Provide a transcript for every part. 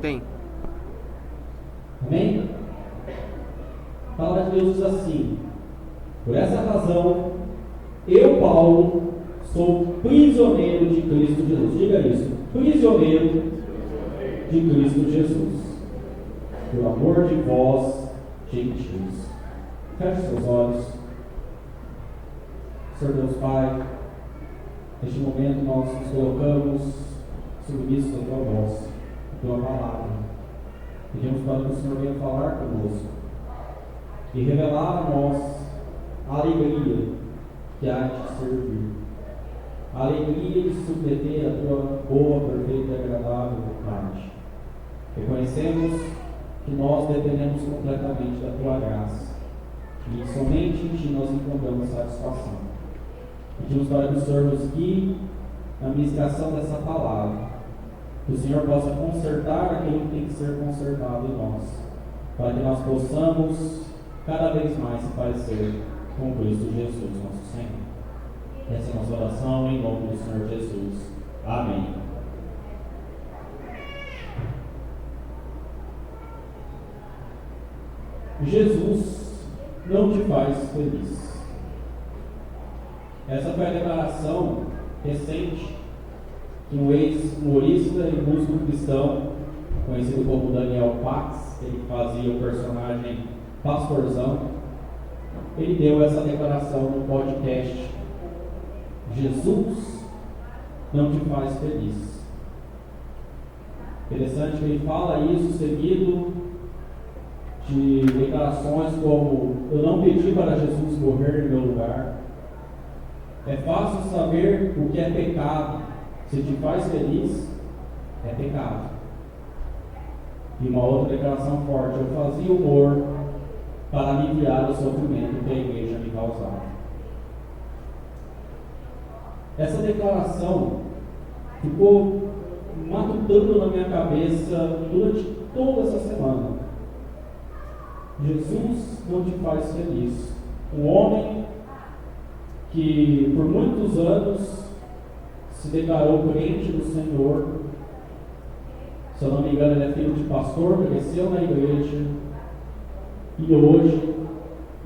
Tem. Amém? A palavra de Deus diz assim: por essa razão, eu, Paulo, sou prisioneiro de Cristo Jesus. Diga isso: prisioneiro de Cristo Jesus, por amor de vós, gentios. Feche seus olhos. Senhor Deus Pai, neste momento nós nos colocamos submissos à tua voz, à tua palavra. Pedimos para que o Senhor venha falar conosco e revelar a nós a alegria que há de te servir, a alegria de submeter a tua boa, perfeita e agradável vontade. Reconhecemos que nós dependemos completamente da tua graça e somente em ti nós encontramos satisfação. Pedimos para que o Senhor nos guie na ministração dessa palavra, que o Senhor possa consertar aquilo que tem que ser consertado em nós, para que nós possamos cada vez mais se parecer com Cristo Jesus, nosso Senhor. Essa é a nossa oração em nome do Senhor Jesus. Amém. Jesus não te faz feliz. Essa foi a declaração recente que um ex-humorista e músico cristão, conhecido como Daniel Pax, ele fazia o personagem Pastorzão, ele deu essa declaração no podcast Jesus não te faz feliz. Interessante que ele fala isso seguido de declarações como: eu não pedi para Jesus morrer em meu lugar. É fácil saber o que é pecado. Se te faz feliz, é pecado. E uma outra declaração forte: eu fazia humor para aliviar o sofrimento que a igreja me causava. Essa declaração ficou matutando na minha cabeça durante toda essa semana. Jesus não te faz feliz. Um homem que por muitos anos se declarou crente do Senhor, se eu não me engano ele é filho de pastor, cresceu na igreja e hoje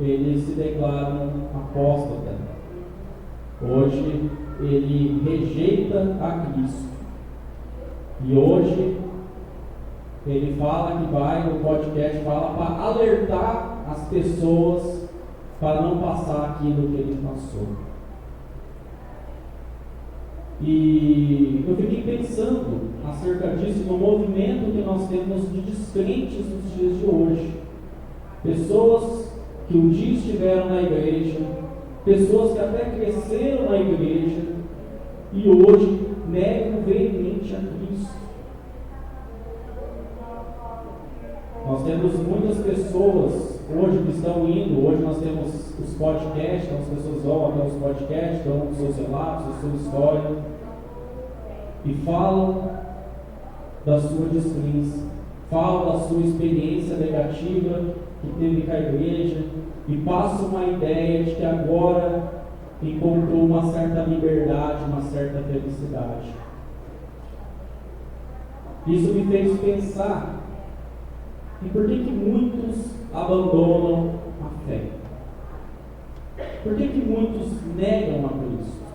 ele se declara um apóstata. Hoje ele rejeita a Cristo e hoje ele fala que vai no podcast, fala para alertar as pessoas para não passar aquilo que ele passou. E eu fiquei pensando acerca disso, no movimento que nós temos de descrentes nos dias de hoje. Pessoas que um dia estiveram na igreja, pessoas que até cresceram na igreja e hoje negam veemente a Cristo. Nós temos muitas pessoas hoje que estão indo, hoje nós temos os podcasts, então as pessoas vão até os podcasts, dão os seus relatos, a sua história, e falam da sua descrença, falam da sua experiência negativa que teve com a igreja, e passam uma ideia de que agora encontrou uma certa liberdade, uma certa felicidade. Isso me fez pensar e por que muitos abandonam a fé? Por que muitos negam a Cristo?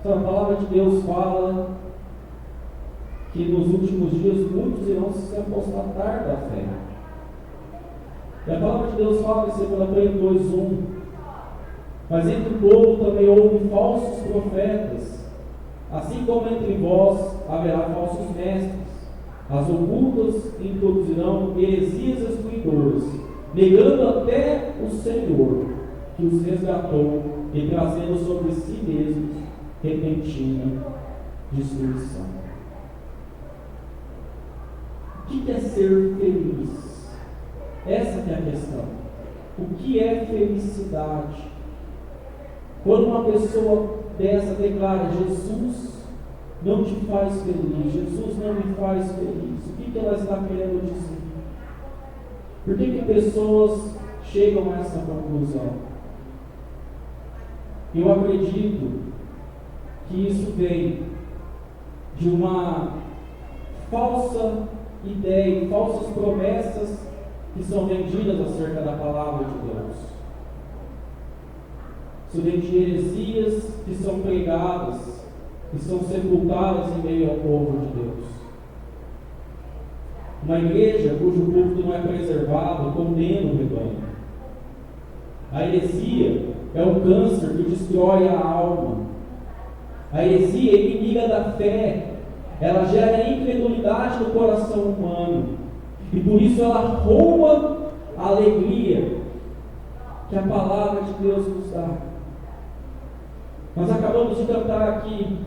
Então, a palavra de Deus fala que nos últimos dias muitos irão se apostatar da fé. E a palavra de Deus fala em 2 Pedro 2:1: mas entre o povo também houve falsos profetas, assim como entre vós haverá falsos mestres. As ocultas introduzirão heresias excluidoras, negando até o Senhor que os resgatou e trazendo sobre si mesmos repentina destruição. O que é ser feliz? Essa é a questão. O que é felicidade? Quando uma pessoa dessa declara: Jesus não te faz feliz, Jesus não me faz feliz, o que ela está querendo dizer? Por que pessoas chegam a essa conclusão? Eu acredito que isso vem de uma falsa ideia, falsas promessas que são vendidas acerca da palavra de Deus. Se de heresias que são pregadas, que são sepultadas em meio ao povo de Deus. Uma igreja cujo púlpito não é preservado condena o rebanho. A heresia é o câncer que destrói a alma. A heresia é inimiga da fé. Ela gera incredulidade no coração humano. E por isso ela rouba a alegria que a palavra de Deus nos dá. Nós acabamos de cantar aqui: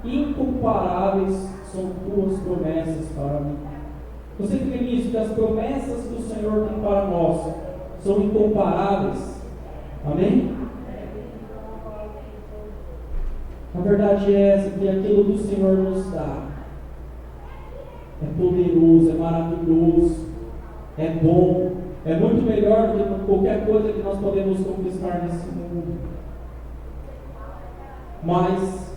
incomparáveis são tuas promessas para mim. Você crê nisso? Que as promessas que o Senhor tem para nós são incomparáveis? Amém? A verdade é essa, que aquilo que o Senhor nos dá é poderoso, é maravilhoso, é bom, é muito melhor do que qualquer coisa que nós podemos conquistar nesse mundo. Mas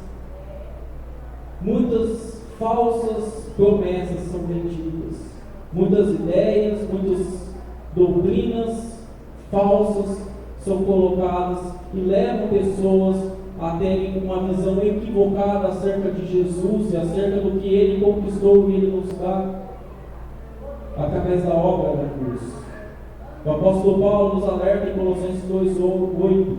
muitas falsas promessas são vendidas, muitas ideias, muitas doutrinas falsas são colocadas e levam pessoas a terem uma visão equivocada acerca de Jesus e acerca do que Ele conquistou e Ele nos dá através da obra da cruz. O apóstolo Paulo nos alerta em Colossenses 2:8: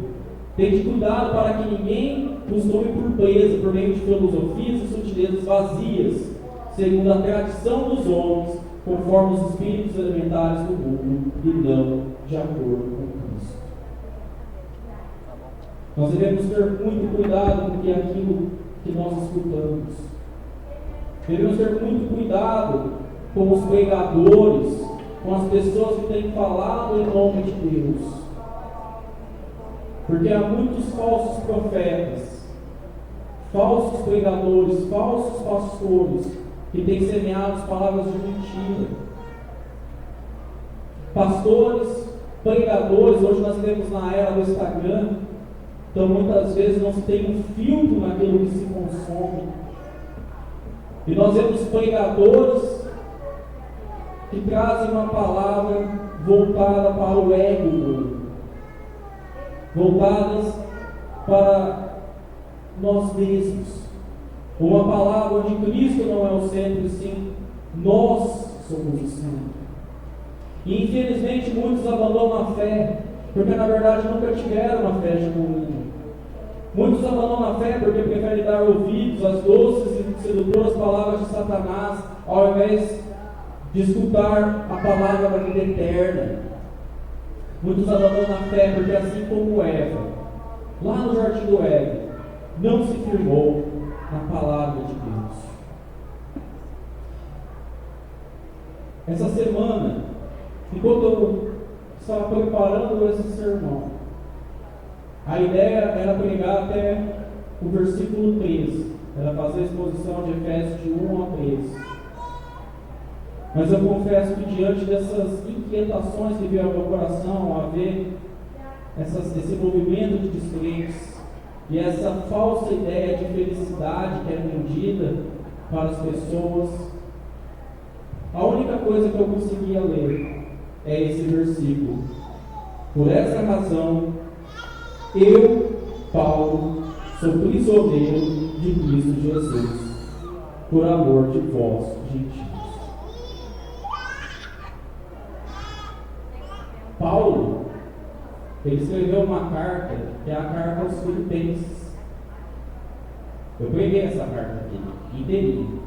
tende cuidado para que ninguém os tome por presa por meio de filosofias e sutilezas vazias, segundo a tradição dos homens, conforme os espíritos elementares do mundo, e não de acordo com Cristo. Nós devemos ter muito cuidado com aquilo que nós escutamos. Devemos ter muito cuidado com os pregadores, com as pessoas que têm falado em nome de Deus. Porque há muitos falsos profetas, falsos pregadores, falsos pastores, que têm semeado palavras de mentira. Pastores, pregadores, hoje nós vemos na era do Instagram, então muitas vezes não se tem um filtro naquilo que se consome. E nós vemos pregadores que trazem uma palavra voltada para o ego, voltadas para nós mesmos. Uma palavra onde Cristo não é o centro, sim nós somos o centro. E infelizmente muitos abandonam a fé, porque na verdade nunca tiveram uma fé genuína. Muitos abandonam a fé porque preferem dar ouvidos às doces e sedutoras palavras de Satanás, ao invés de escutar a palavra da vida eterna. Muitos abandonam a fé porque, assim como Eva, lá no jardim do Éden, não se firmou na palavra de Deus. Essa semana, enquanto eu estava preparando esse sermão, a ideia era pregar até o versículo 13, era fazer a exposição de Efésios de 1 a 13. Mas eu confesso que diante dessas inquietações que veio ao meu coração, a ver esse movimento de descrentes e essa falsa ideia de felicidade que é vendida para as pessoas, a única coisa que eu conseguia ler é esse versículo. Por essa razão, eu, Paulo, sou prisioneiro de Cristo Jesus, por amor de vós, gentios. Paulo, ele escreveu uma carta, que é a carta aos Filipenses. Eu preguei essa carta aqui, inteirinha.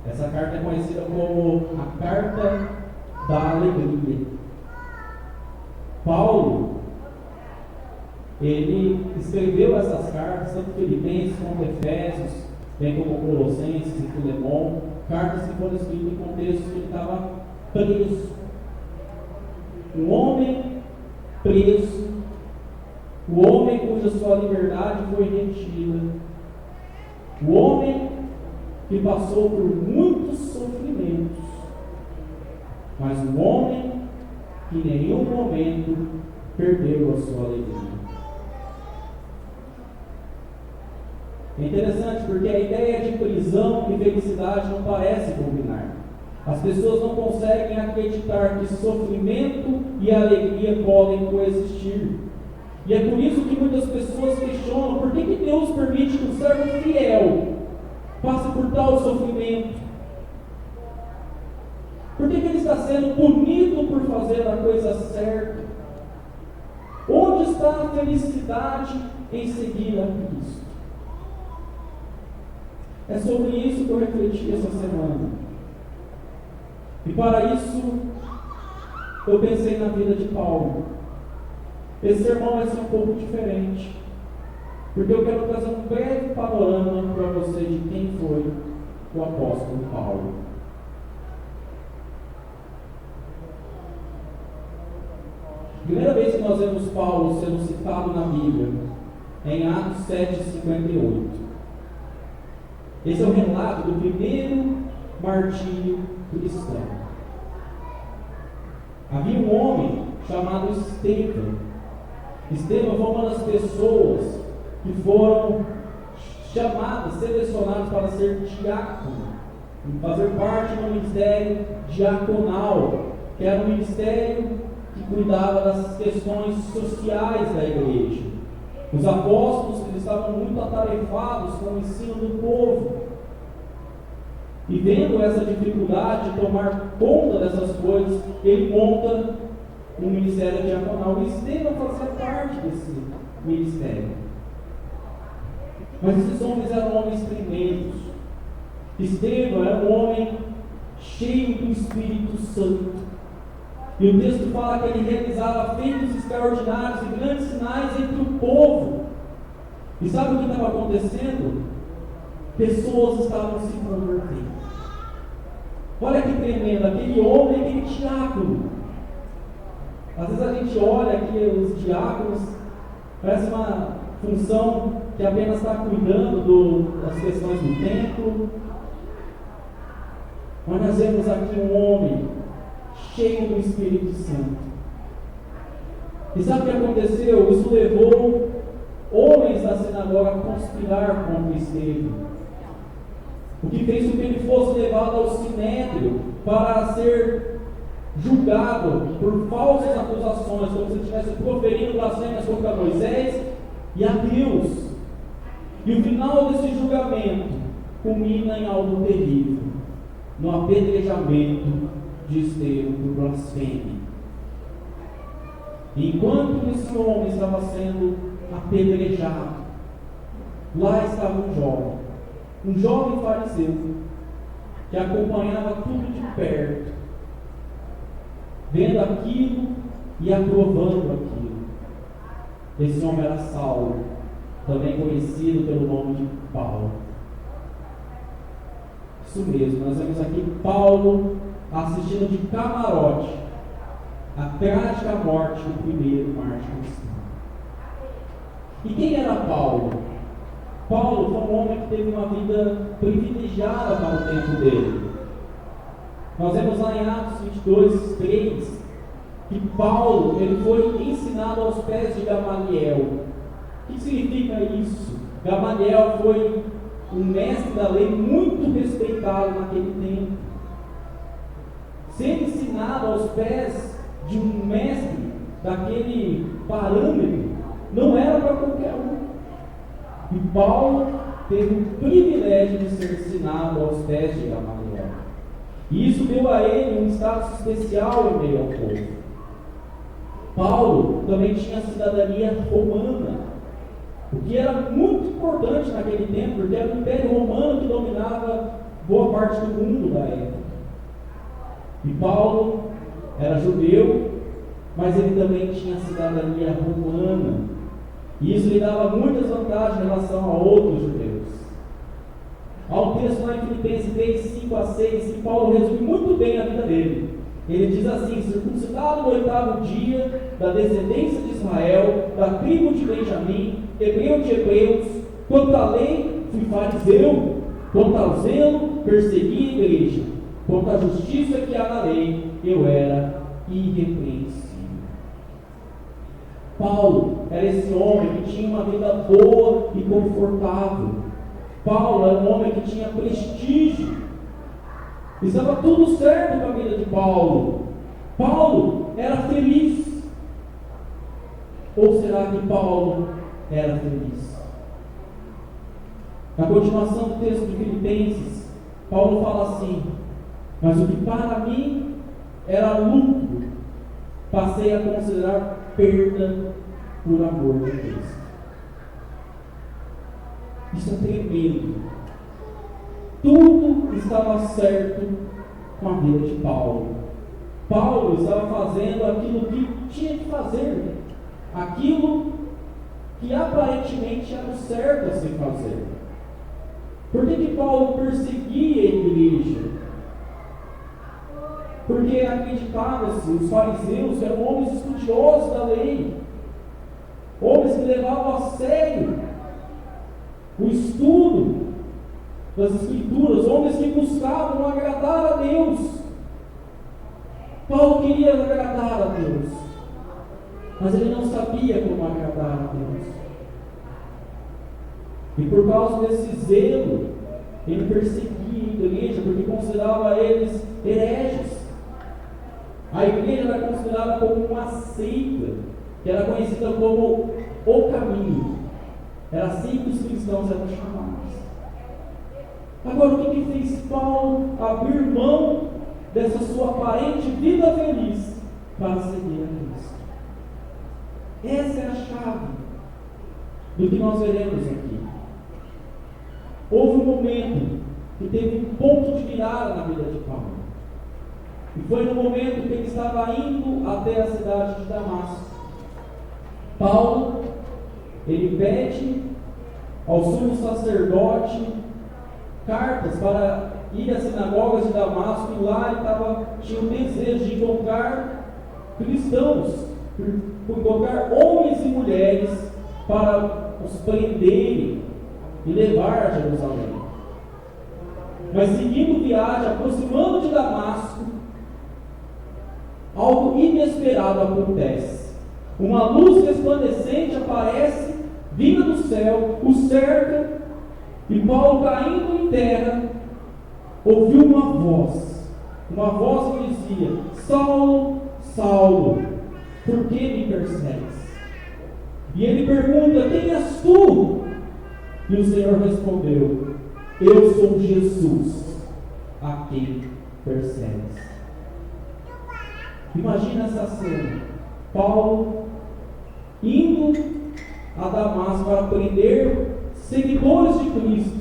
Essa carta é conhecida como a Carta da Alegria. Paulo, ele escreveu essas cartas, tanto Filipenses como Efésios, bem como Colossenses e Filemon, cartas que foram escritas em contextos que ele estava preso. Um homem preso, o homem cuja sua liberdade foi retida, o homem que passou por muitos sofrimentos, mas um homem que em nenhum momento perdeu a sua alegria. É interessante porque a ideia de prisão e felicidade não parece combinar. As pessoas não conseguem acreditar que sofrimento e alegria podem coexistir. E é por isso que muitas pessoas questionam por que Deus permite que um servo fiel passe por tal sofrimento. Por que ele está sendo punido por fazer a coisa certa? Onde está a felicidade em seguir a Cristo? É sobre isso que eu refleti essa semana. E para isso, eu pensei na vida de Paulo. Esse sermão vai ser um pouco diferente, porque eu quero trazer um breve panorama para você de quem foi o apóstolo Paulo. Primeira vez que nós vemos Paulo sendo citado na Bíblia é em Atos 7:58. Esse é o relato do primeiro martírio cristão. Havia um homem chamado Estevão. Estevão foi uma das pessoas que foram chamadas, selecionadas para ser diácono, fazer parte do ministério diaconal, que era um ministério que cuidava das questões sociais da igreja. Os apóstolos, eles estavam muito atarefados com o ensino do povo. E vendo essa dificuldade de tomar conta dessas coisas, ele monta um ministério diaconal. E Estevão fazia parte desse ministério. Mas esses homens eram homens tremendos. Estevão era um homem cheio do Espírito Santo. E o texto fala que ele realizava feitos extraordinários e grandes sinais entre o povo. E sabe o que estava acontecendo? Pessoas estavam se convertendo. Olha que tremendo, aquele homem, aquele diácono. Às vezes a gente olha aqui os diáconos, parece uma função que apenas está cuidando das questões do templo. Mas nós vemos aqui um homem cheio do Espírito Santo. E sabe o que aconteceu? Isso levou homens da sinagoga a conspirar contra Estevão. O que fez com que ele fosse levado ao sinédrio para ser julgado por falsas acusações, como se ele estivesse proferindo blasfêmias contra Moisés e a Deus. E o final desse julgamento culmina em algo terrível, no apedrejamento de Estevão por blasfêmia. E enquanto esse homem estava sendo apedrejado, lá estava um jovem fariseu, que acompanhava tudo de perto, vendo aquilo e aprovando aquilo. Esse homem era Saulo, também conhecido pelo nome de Paulo. Isso mesmo, nós vemos aqui Paulo assistindo de camarote a trágica morte do primeiro mártir cristão. E quem era Paulo? Paulo foi um homem que teve uma vida privilegiada para o tempo dele. Nós vemos lá em Atos 22:3 que Paulo ele foi ensinado aos pés de Gamaliel. O que significa isso? Gamaliel foi um mestre da lei muito respeitado naquele tempo. Ser ensinado aos pés de um mestre daquele parâmetro não era para qualquer um. E Paulo teve o privilégio de ser ensinado aos pés de Gamaliel. E isso deu a ele um status especial em meio ao povo. Paulo também tinha cidadania romana, o que era muito importante naquele tempo, porque era o Império Romano que dominava boa parte do mundo da época. E Paulo era judeu, mas ele também tinha cidadania romana. E isso lhe dava muitas vantagens em relação a outros judeus. Há um texto lá em Filipenses 3:5-6 que Paulo resume muito bem a vida dele. Ele diz assim: circuncidado no 8º dia, da descendência de Israel, da tribo de Benjamim, hebreu de hebreus, quanto à lei, fui fariseu, quanto ao zelo, persegui a igreja, quanto à justiça que há na lei, eu era irrepreensível. Paulo era esse homem que tinha uma vida boa e confortável. Paulo era um homem que tinha prestígio. Estava tudo certo com a vida de Paulo. Paulo era feliz. Ou será que Paulo era feliz? Na continuação do texto de Filipenses, Paulo fala assim: mas o que para mim era lucro, passei a considerar perda por amor de Cristo. Isso é tremendo. Tudo estava certo com a vida de Paulo. Paulo estava fazendo aquilo que tinha que fazer, aquilo que aparentemente era o certo a se fazer. Por que Paulo perseguia a igreja? Porque acreditava-se, os fariseus eram homens estudiosos da lei, homens que levavam a sério o estudo das Escrituras, homens que buscavam agradar a Deus. Paulo queria agradar a Deus, mas ele não sabia como agradar a Deus. E por causa desse zelo, ele perseguia a igreja, porque considerava eles hereges. A igreja era considerada como uma seita, que era conhecida como o caminho. Era assim que os cristãos eram chamados. Agora, o que fez Paulo abrir mão dessa sua aparente vida feliz para seguir a Cristo? Essa é a chave do que nós veremos aqui. Houve um momento que teve um ponto de virada na vida de Paulo. E foi no momento que ele estava indo até a cidade de Damasco. Paulo, ele pede ao sumo sacerdote cartas para ir às sinagogas de Damasco, e lá ele tinha o desejo de encontrar cristãos, encontrar homens e mulheres para os prenderem e levar a Jerusalém. Mas seguindo viagem, aproximando de Damasco, algo inesperado acontece. Uma luz resplandecente aparece, vinda do céu, o cerca, e Paulo, caindo em terra, ouviu uma voz que dizia: Saulo, Saulo, por que me persegues? E ele pergunta: quem és tu? E o Senhor respondeu: eu sou Jesus, a quem persegues. Imagina essa cena: Paulo indo a Damasco para prender seguidores de Cristo,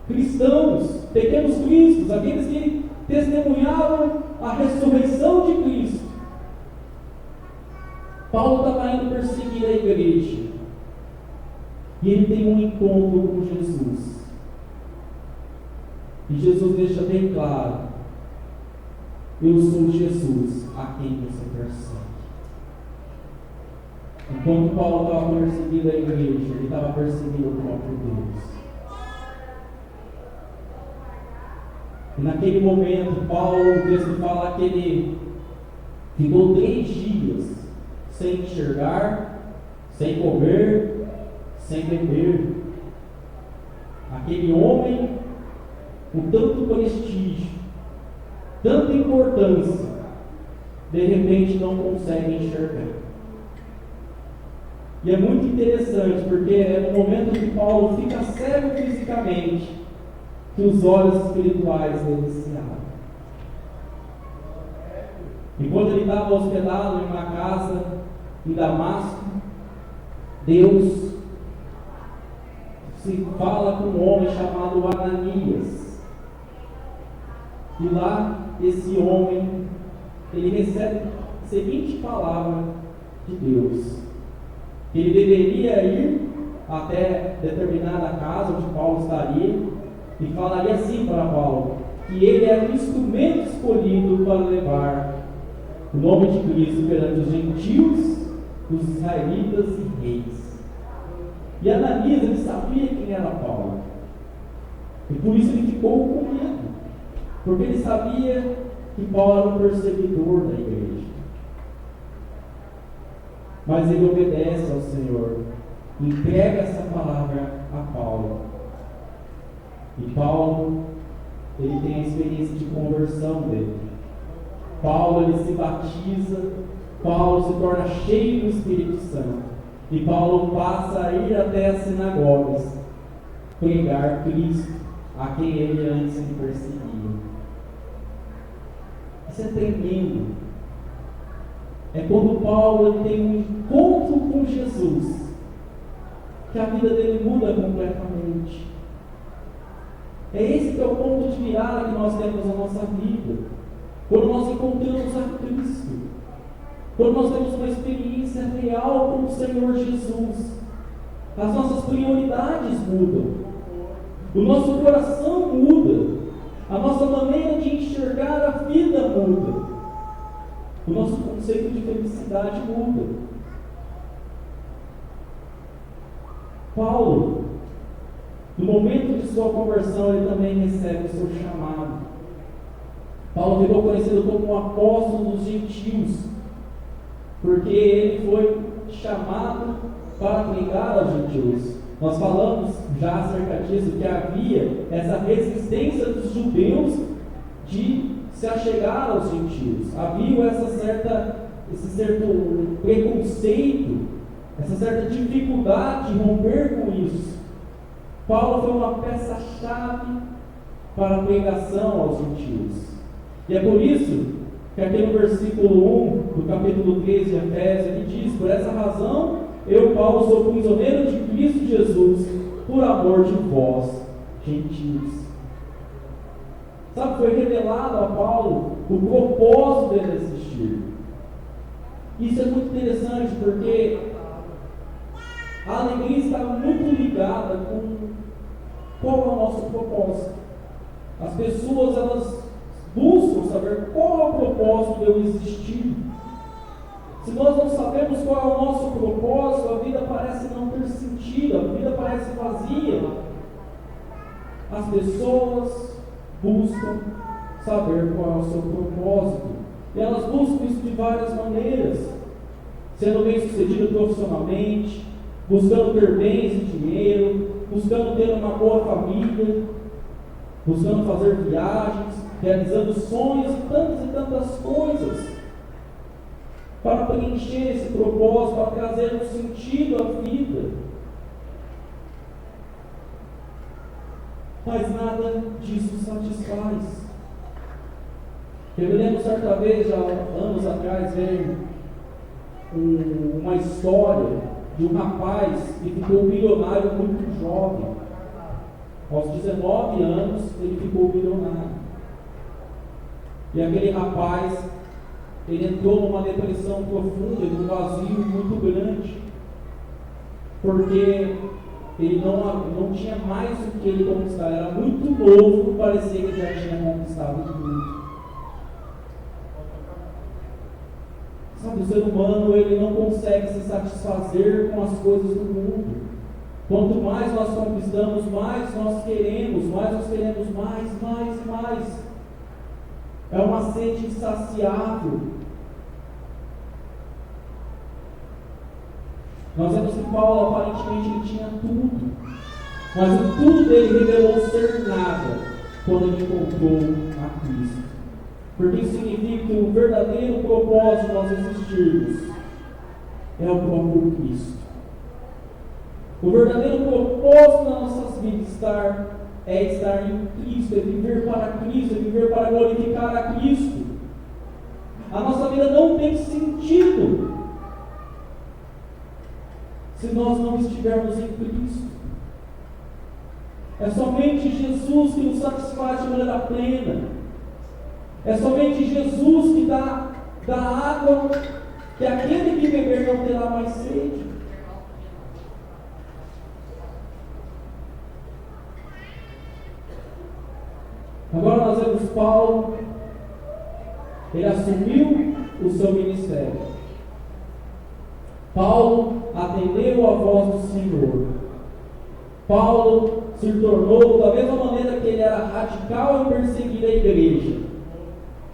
cristãos, pequenos cristos, aqueles que testemunhavam a ressurreição de Cristo. Paulo estava indo perseguir a igreja, e ele tem um encontro com Jesus. E Jesus deixa bem claro: eu sou Jesus, a quem você persegue. Enquanto Paulo estava perseguindo a igreja, ele estava perseguindo o próprio Deus. E naquele momento, Paulo, o texto fala que ele ficou 3 dias sem enxergar, sem comer, sem beber. Aquele homem com tanto prestígio, tanta importância, de repente não consegue enxergar. E é muito interessante, porque é no momento que Paulo fica cego fisicamente que os olhos espirituais dele se abrem. Enquanto ele estava hospedado em uma casa em Damasco, Deus se fala com um homem chamado Ananias. E lá, esse homem, ele recebe a seguinte palavra de Deus: que ele deveria ir até determinada casa onde Paulo estaria, e falaria assim para Paulo, que ele era o instrumento escolhido para levar o nome de Cristo perante os gentios, os israelitas e reis. E Ananias, ele sabia quem era Paulo, e por isso ele ficou com medo, porque ele sabia que Paulo era um perseguidor da igreja. Mas ele obedece ao Senhor, entrega essa palavra a Paulo, E Paulo, ele tem a experiência de conversão dele. Paulo, ele se batiza, Paulo se torna cheio do Espírito Santo. E Paulo passa a ir até as sinagogas, pregar Cristo a quem ele antes se perseguia. Isso é tremendo. É quando Paulo ele tem um encontro com Jesus, que a vida dele muda completamente. É esse que é o ponto de virada que nós temos na nossa vida. Quando nós encontramos a Cristo, quando nós temos uma experiência real com o Senhor Jesus, as nossas prioridades mudam, o nosso coração muda, a nossa maneira de enxergar a vida muda, o nosso conceito de felicidade muda. Paulo, no momento de sua conversão, ele também recebe o seu chamado. Paulo ficou conhecido como o apóstolo dos gentios, porque ele foi chamado para pregar aos gentios. Nós falamos já acerca disso, que havia essa resistência dos judeus de se achegar aos gentios. Havia esse certo preconceito, essa certa dificuldade de romper com isso. Paulo foi uma peça-chave para a pregação aos gentios. E é por isso que aqui no versículo 1 do capítulo 13 de Efésios, ele diz: por essa razão, eu, Paulo, sou prisioneiro de Cristo Jesus, por amor de vós, gentios. Sabe, foi revelado a Paulo o propósito dele existir. Isso é muito interessante, porque a alegria está muito ligada com qual é o nosso propósito. As pessoas, elas buscam saber qual é o propósito de eu existir. Se nós não sabemos qual é o nosso propósito, a vida parece não ter sentido, a vida parece vazia. As pessoas buscam saber qual é o seu propósito. E elas buscam isso de várias maneiras. Sendo bem sucedido profissionalmente, buscando ter bens e dinheiro, buscando ter uma boa família, buscando fazer viagens, realizando sonhos e tantas coisas, para preencher esse propósito, para trazer um sentido à vida. Mas nada disso satisfaz. Eu me lembro certa vez, já anos atrás, veio uma história de um rapaz que ficou milionário muito jovem. Aos 19 anos, ele ficou milionário. E aquele rapaz, ele entrou numa depressão profunda, num vazio muito grande, porque ele não tinha mais o que ele conquistar. Era muito novo, parecia que ele já tinha conquistado tudo. Sabe, o ser humano, ele não consegue se satisfazer com as coisas do mundo. Quanto mais nós conquistamos, mais nós queremos mais. É uma sede insaciável. Nós vemos que Paulo, aparentemente, ele tinha tudo, mas o tudo dele revelou ser nada quando ele encontrou a Cristo. Porque isso significa que o verdadeiro propósito de nós existirmos é o próprio Cristo. O verdadeiro propósito das nossas vidas é estar em Cristo, é viver para Cristo, é viver para glorificar a Cristo. A nossa vida não tem sentido se nós não estivermos em Cristo. É somente Jesus que nos satisfaz de maneira plena. É somente Jesus que dá água, que aquele que beber não terá mais sede. Agora nós vemos Paulo, ele assumiu o seu ministério. Paulo atendeu a voz do Senhor. Paulo se tornou, da mesma maneira que ele era radical em perseguir a igreja,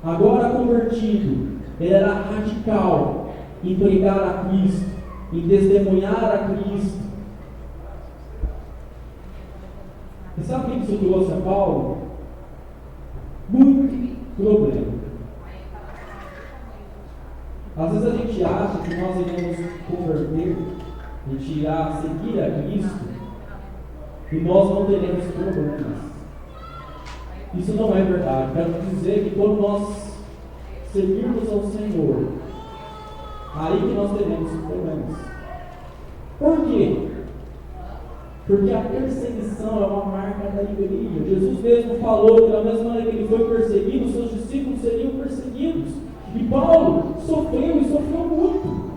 agora convertido, ele era radical em pregar a Cristo, em testemunhar a Cristo. E sabe o que isso trouxe a Paulo? Muito problema. Às vezes a gente acha que nós iremos converter, a gente irá seguir a Cristo e nós não teremos problemas. Isso não é verdade. Quero dizer que quando nós seguirmos ao Senhor, aí que nós teremos problemas. Por quê? Porque a perseguição é uma marca da igreja. Jesus mesmo falou que da mesma maneira que ele foi perseguido, seus discípulos seriam perseguidos. E Paulo sofreu e sofreu muito.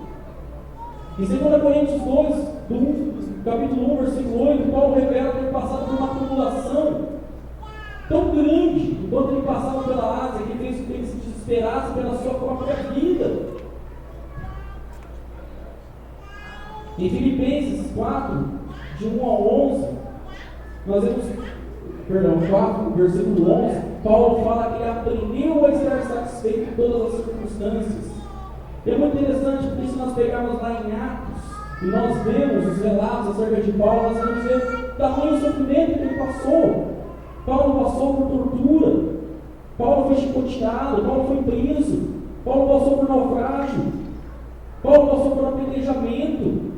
Em 2 Coríntios 2, capítulo 1, versículo 8, Paulo revela ter passado por uma tribulação tão grande, enquanto ele passava pela Ásia, que fez com que ele se desesperasse pela sua própria vida. Em Filipenses 4, de 1 a 11, nós vemos, 4, versículo 11, Paulo fala que ele aprendeu a estar satisfeito em todas as circunstâncias. E é muito interessante, porque se nós pegarmos lá em Atos, e nós vemos os relatos acerca de Paulo, nós vamos ver o tamanho sofrimento que ele passou. Paulo passou por tortura, Paulo foi chicoteado, Paulo foi preso, Paulo passou por naufrágio, Paulo passou por apedrejamento,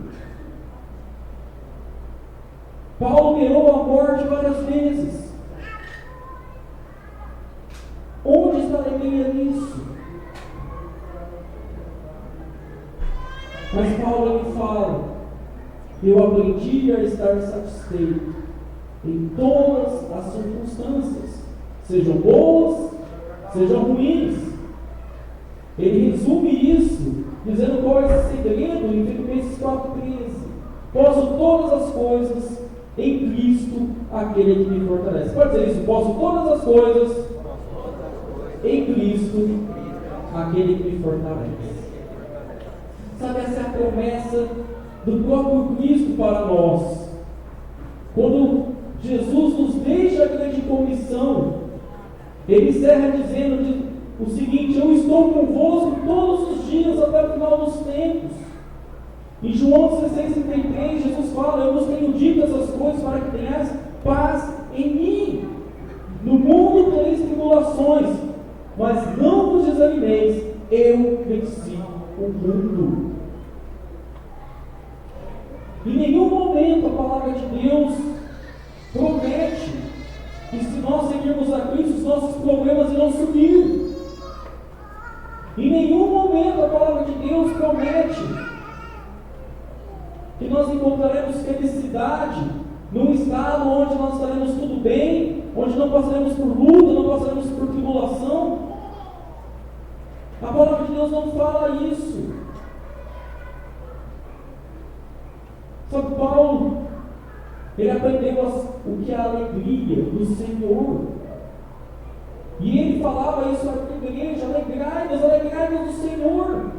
Paulo beirou a morte várias vezes. Onde está a alegria nisso? Mas Paulo ele fala: eu aprendi a estar satisfeito em todas as circunstâncias, sejam boas, sejam ruins. Ele resume isso dizendo qual é esse segredo em Filipenses 4,13. Posso todas as coisas em Cristo, aquele que me fortalece. Pode dizer isso: posso todas as coisas em Cristo, aquele que me fortalece. Sabe, essa é a promessa do próprio Cristo para nós. Quando Jesus nos deixa a grande comissão, ele encerra dizendo o seguinte: eu estou convosco todos os dias até o final dos tempos. Em João 16,33, Jesus fala: eu vos tenho dito essas coisas para que tenhais paz em mim. No mundo tereis tribulações, mas não vos desanimeis, eu venci o mundo. Em nenhum momento a palavra de Deus promete que, se nós seguirmos a Cristo, os nossos problemas irão sumir. Em nenhum momento a palavra de Deus promete que nós encontraremos felicidade num estado onde nós estaremos tudo bem, onde não passaremos por luta, não passaremos por tribulação. A palavra de Deus não fala isso. Sabe, Paulo, ele aprendeu o que é a alegria do Senhor. E ele falava isso à igreja: alegrai-vos do Senhor.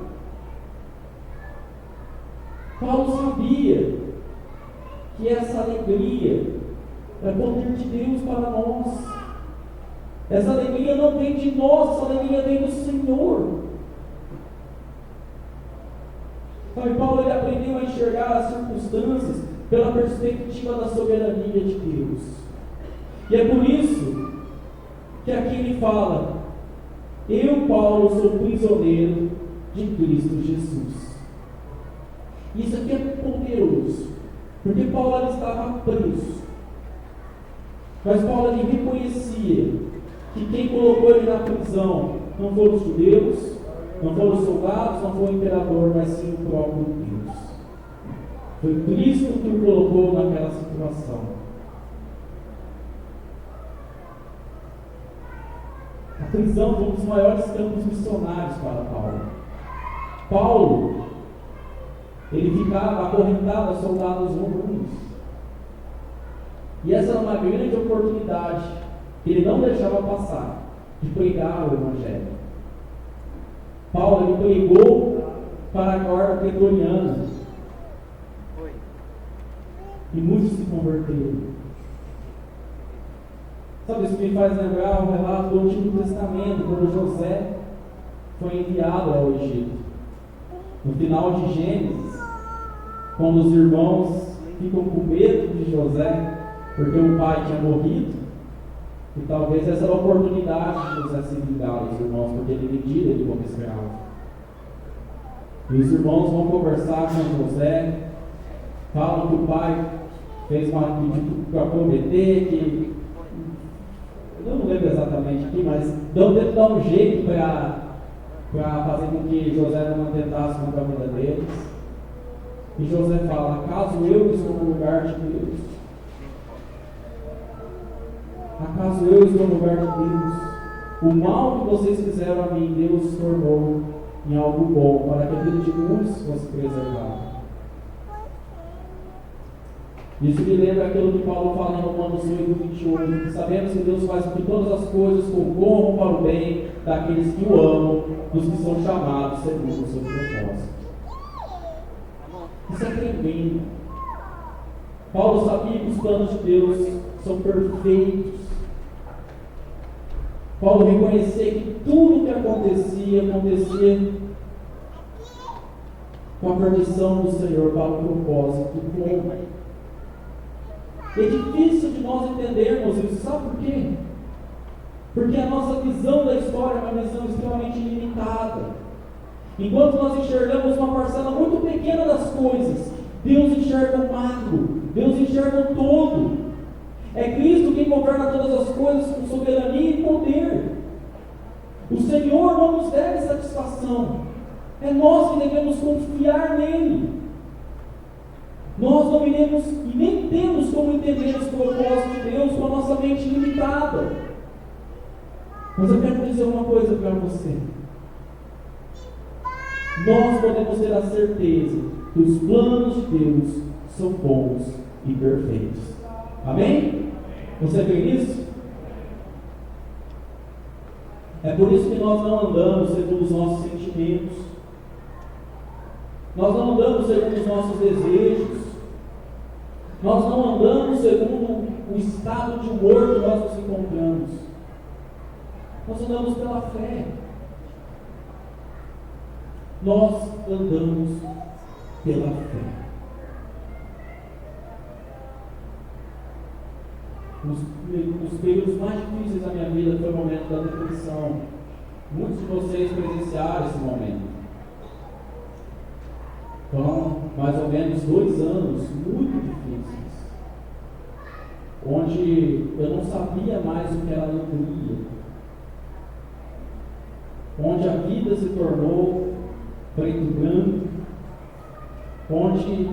Paulo sabia que essa alegria é poder de Deus para nós. Essa alegria não vem de nós, essa alegria vem do Senhor. Sabe, Paulo ele aprendeu a enxergar as circunstâncias pela perspectiva da soberania de Deus. E é por isso que aqui ele fala: eu, Paulo, sou prisioneiro de Cristo Jesus. Isso aqui é poderoso, porque Paulo ele estava preso, mas Paulo ele reconhecia que quem colocou ele na prisão não foram os judeus, não foram os soldados, não foi o imperador, mas sim o próprio Deus. Foi Cristo que o colocou naquela situação. A prisão foi um dos maiores campos missionários para Paulo. Paulo, ele ficava acorrentado a soldados romanos. E essa era uma grande oportunidade que ele não deixava passar, de pregar o Evangelho. Paulo ele pregou para a guarda pretoriana. E muitos se converteram. Sabe, isso me faz lembrar o relato do Antigo Testamento, quando José foi enviado ao Egito. No final de Gênesis, quando os irmãos ficam com medo de José, porque o pai tinha morrido, e talvez essa era a oportunidade de José se vingar dos irmãos, porque ele vendia ele como escravo. E os irmãos vão conversar com José, falam que o pai fez uma pedido para prometer, que eu não lembro exatamente aqui, mas tenta dar um jeito para fazer com que José não atentasse contra a vida deles. E José fala: acaso eu estou no lugar de Deus? Acaso eu estou no lugar de Deus? O mal que vocês fizeram a mim, Deus tornou em algo bom, para que a vida de muitos fosse preservada. Isso me lembra aquilo que Paulo fala em Romanos 8:21, que sabemos que Deus faz com que todas as coisas concorram para o bem daqueles que o amam, dos que são chamados segundo o seu propósito. Isso é tremendo. Paulo sabia que os planos de Deus são perfeitos. Paulo reconhecia que tudo que acontecia com a permissão do Senhor para o propósito bom. É difícil de nós entendermos isso, sabe por quê? Porque a nossa visão da história é uma visão extremamente limitada. Enquanto nós enxergamos uma parcela muito pequena das coisas, Deus enxerga o macro, Deus enxerga o todo. É Cristo quem governa todas as coisas com soberania e poder. O Senhor não nos deve satisfação. É nós que devemos confiar nele. Nós não iremos e nem temos como entender os propósitos de Deus com a nossa mente limitada. Mas eu quero dizer uma coisa para você. Nós podemos ter a certeza que os planos de Deus são bons e perfeitos. Amém? Você crê nisso? É por isso que nós não andamos segundo os nossos sentimentos. Nós não andamos segundo os nossos desejos. Nós não andamos segundo o estado de humor que nós nos encontramos. Nós andamos pela fé. Nós andamos pela fé. Nos períodos mais difíceis da minha vida foi o momento da depressão. Muitos de vocês presenciaram esse momento. Foram mais ou menos 2 anos muito difíceis, onde eu não sabia mais o que era alegria, onde a vida se tornou preto e branco, onde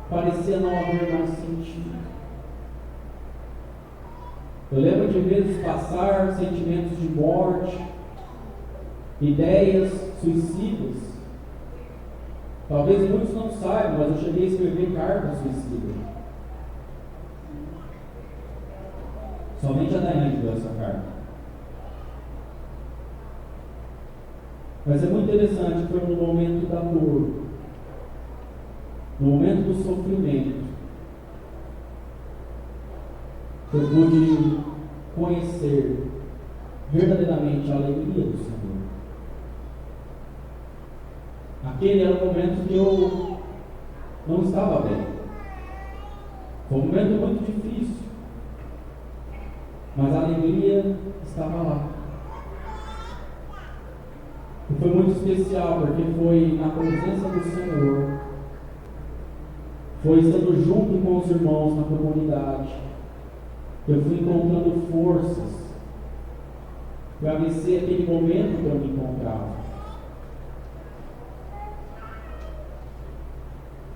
parecia não haver mais sentido. Eu lembro de vezes passar sentimentos de morte, ideias suicidas. Talvez muitos não saibam, mas eu cheguei a escrever cartas suicidas. Somente a Daiane deu essa carta. Mas é muito interessante, foi no momento da dor, no momento do sofrimento, que eu pude conhecer verdadeiramente a alegria do Senhor. Aquele era o momento que eu não estava bem. Foi um momento muito difícil, mas a alegria estava lá. E foi muito especial, porque foi na presença do Senhor, foi estando junto com os irmãos na comunidade, que eu fui encontrando forças para vencer aquele momento que eu me encontrava.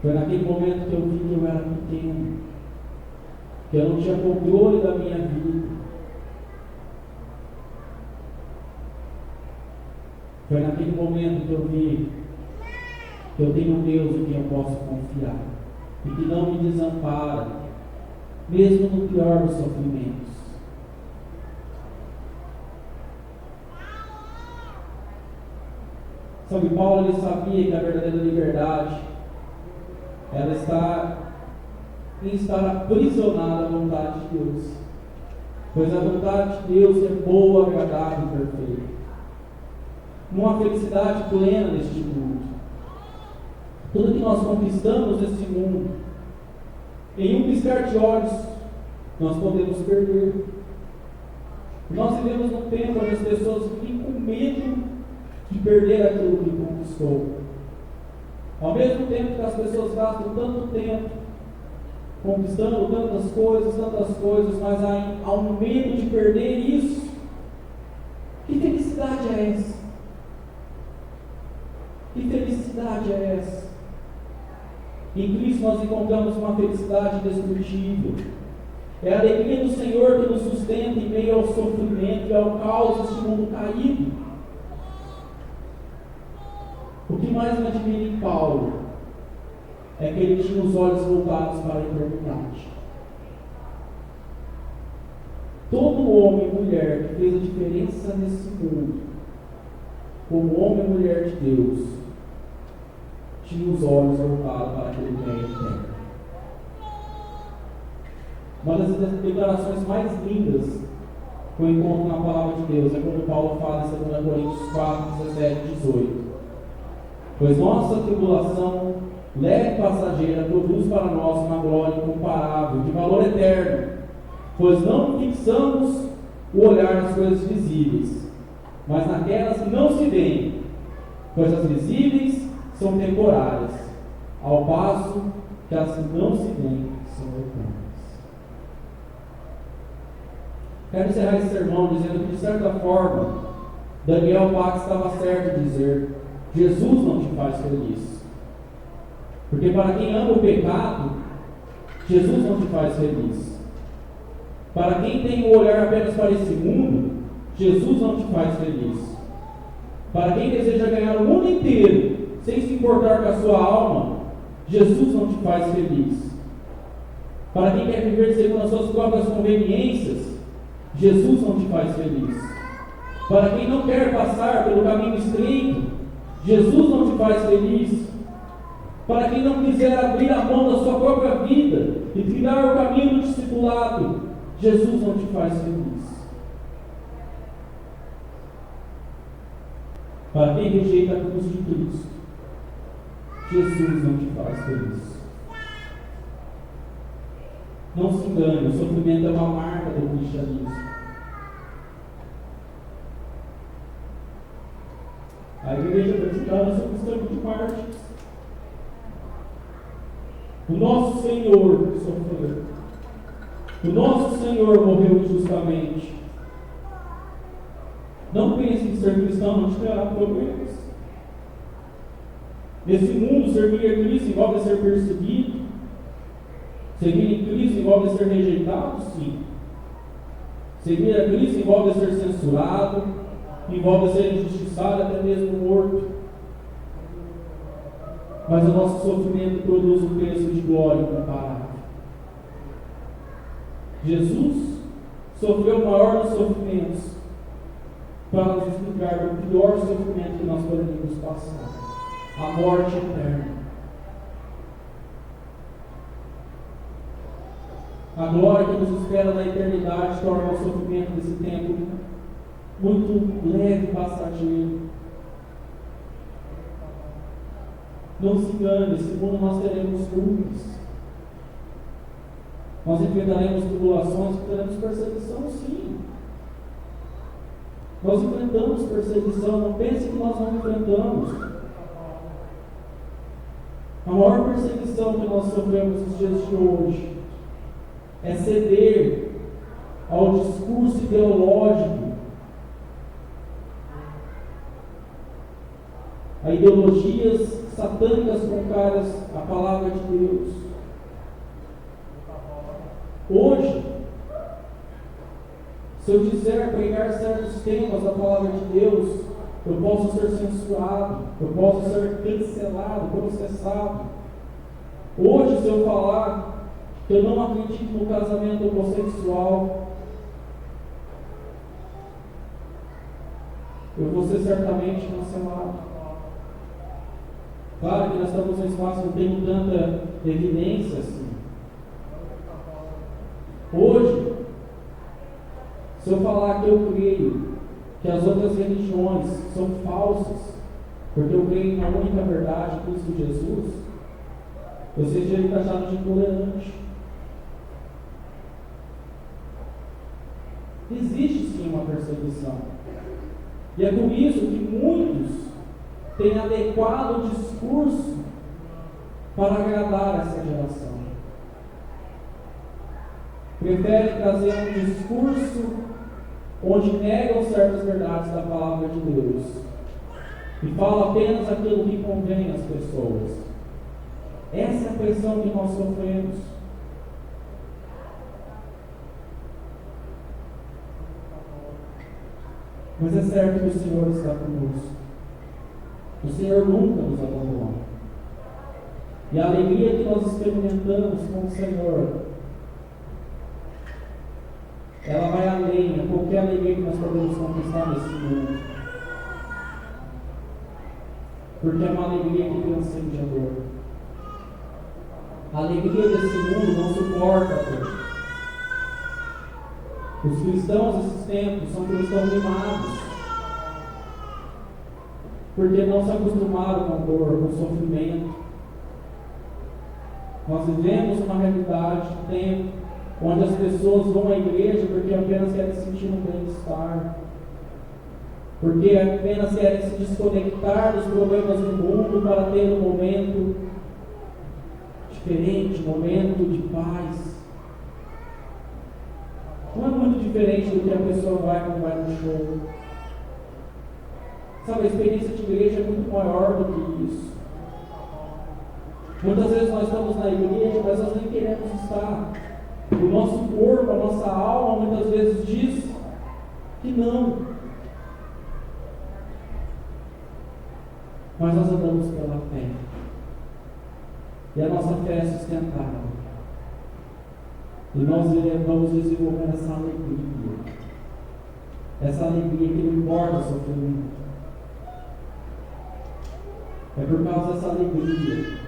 Foi naquele momento que eu vi que eu era pequeno, que eu não tinha controle da minha vida. Foi naquele momento que eu vi que eu tenho um Deus em quem eu posso confiar e que não me desampara, mesmo no pior dos sofrimentos. Sabe, Paulo ele sabia que a verdadeira liberdade ela está em estar aprisionada à vontade de Deus, pois a vontade de Deus é boa, agradável e perfeita. Uma felicidade plena neste mundo. Tudo que nós conquistamos nesse mundo, em um piscar de olhos, nós podemos perder. Nós vivemos num tempo onde as pessoas vivem com medo de perder aquilo que conquistou. Ao mesmo tempo que as pessoas gastam tanto tempo conquistando tantas coisas, mas há um medo de perder isso. Que felicidade é essa? Que felicidade é essa? Em Cristo nós encontramos uma felicidade indestrutível. É a alegria do Senhor que nos sustenta em meio ao sofrimento e ao caos deste mundo caído. O que mais me admira em Paulo é que ele tinha os olhos voltados para a eternidade. Todo homem e mulher que fez a diferença nesse mundo, como homem e mulher de Deus, tinha os olhos voltados para aquele bem eterno. Uma das declarações mais lindas que eu encontro na palavra de Deus é quando Paulo fala em 2 Coríntios 4, 17 e 18. Pois nossa tribulação leve e passageira produz para nós uma glória incomparável, de valor eterno, pois não fixamos o olhar nas coisas visíveis, mas naquelas que não se veem, pois as visíveis são temporárias, ao passo que as que não se veem são eternas. Quero encerrar esse sermão dizendo que, de certa forma, Daniel Pax estava certo em dizer: Jesus não te faz feliz. Porque para quem ama o pecado, Jesus não te faz feliz. Para quem tem o olhar apenas para esse mundo, Jesus não te faz feliz. Para quem deseja ganhar o mundo inteiro, sem se importar com a sua alma, Jesus não te faz feliz. Para quem quer viver segundo as suas próprias conveniências, Jesus não te faz feliz. Para quem não quer passar pelo caminho estreito, Jesus não te faz feliz. Para quem não quiser abrir a mão da sua própria vida e trilhar o caminho do discipulado, Jesus não te faz feliz. Para quem rejeita a cruz de Cristo, Jesus não te faz feliz. Não se engane, o sofrimento é uma marca do cristianismo. A igreja praticada somos tempo de mártires. O nosso Senhor sofreu. O nosso Senhor morreu injustamente. Não pense que ser cristão não te terá problemas. Nesse mundo, servir a Cristo envolve ser perseguido. Seguir em Cristo envolve ser rejeitado, sim. Seguir a Cristo envolve ser censurado, envolve ser injustiçado, até mesmo morto. Mas o nosso sofrimento produz um preço de glória incomparável. Jesus sofreu o maior dos sofrimentos para nos explicar o pior sofrimento que nós podemos passar: a morte eterna. A glória que nos espera na eternidade torna o sofrimento desse tempo muito leve e passageiro. Não se engane, nesse mundo nós teremos lutas. Nós enfrentaremos tribulações, teremos perseguição, sim. Nós enfrentamos perseguição, não pense que nós não enfrentamos. A maior perseguição que nós sofremos nos dias de hoje é ceder ao discurso ideológico, a ideologias satânicas contrárias à palavra de Deus. Hoje, se eu quiser pregar certos temas da palavra de Deus, eu posso ser censurado, eu posso ser cancelado, processado. Hoje, se eu falar que eu não acredito no casamento homossexual, eu vou ser certamente cancelado. Claro que nós estamos num espaço que não tem tanta evidência assim. Hoje, se eu falar que eu creio que as outras religiões são falsas, porque eu creio na única verdade, Cristo Jesus, eu seja taxado de intolerante. Existe sim uma perseguição. E é por isso que muitos têm adequado o discurso para agradar essa geração. Preferem trazer um discurso onde negam certas verdades da palavra de Deus e falam apenas aquilo que convém às pessoas. Essa é a pressão que nós sofremos. Mas é certo que o Senhor está conosco. O Senhor nunca nos abandonou. E a alegria que nós experimentamos com o Senhor, ela vai além de qualquer alegria que nós podemos conquistar nesse mundo. Porque é uma alegria que transcende a dor. A alegria desse mundo não suporta a dor. Os cristãos desses tempos são cristãos mimados, porque não se acostumaram com a dor, com o sofrimento. Nós vivemos uma realidade de tempo onde as pessoas vão à igreja porque apenas querem sentir um bem-estar, porque apenas querem se desconectar dos problemas do mundo para ter um momento diferente, um momento de paz. Não é muito diferente do que a pessoa vai quando vai no show. Sabe, a experiência de igreja é muito maior do que isso. Muitas vezes nós estamos na igreja, mas nós nem queremos estar. O nosso corpo, a nossa alma, muitas vezes diz que não. Mas nós andamos pela fé. E a nossa fé é sustentável. E nós vamos desenvolver essa alegria. Essa alegria que não importa o sofrimento. É por causa dessa alegria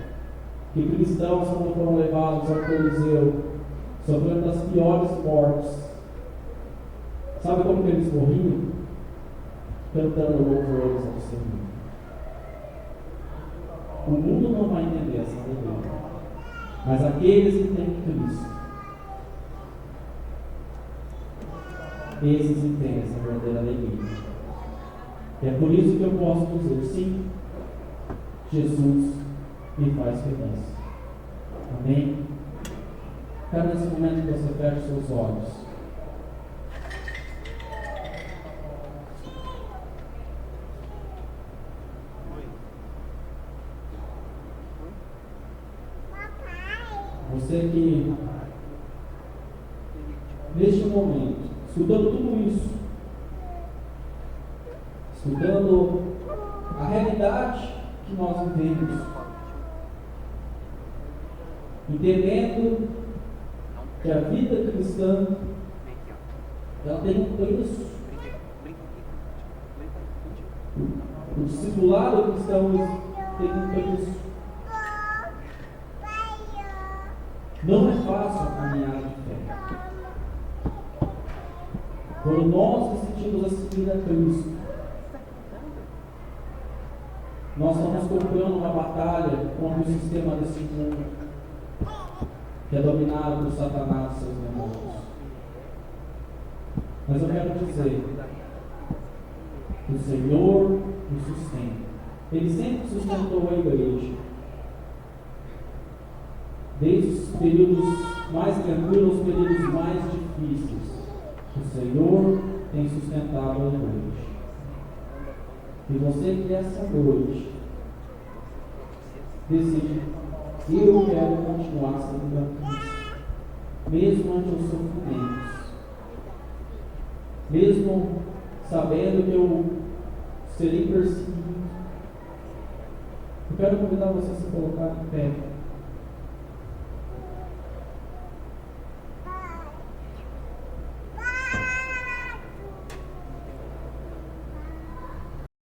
que cristãos, quando foram levados ao Coliseu, sofrendo das piores mortes, sabe como que eles morriam? Cantando louvores ao Senhor. O mundo não vai entender essa alegria, mas aqueles que têm Cristo, esses entendem essa verdadeira alegria. E é por isso que eu posso dizer, sim, Jesus me faz feliz. Amém? Quero nesse momento que você feche seus olhos. Você que, neste momento, escutando tudo isso, escutando a realidade que nós vivemos, entendendo que a vida cristã ela tem um preço. O discipulado cristão tem um preço. Não é fácil a caminhada de fé. Quando nós decidimos a seguir a Cristo, nós estamos comprando uma batalha contra o sistema desse mundo, que é dominado por Satanás e seus demônios. Mas eu quero dizer, o Senhor nos sustenta. Ele sempre sustentou a igreja. Desde os períodos mais tranquilos aos períodos mais difíceis, o Senhor tem sustentado a igreja. E você que essa noite decide, eu quero continuar sendo a Cristo, mesmo ante os sofrimentos, mesmo sabendo que eu serei perseguido. Eu quero convidar você a se colocar em pé.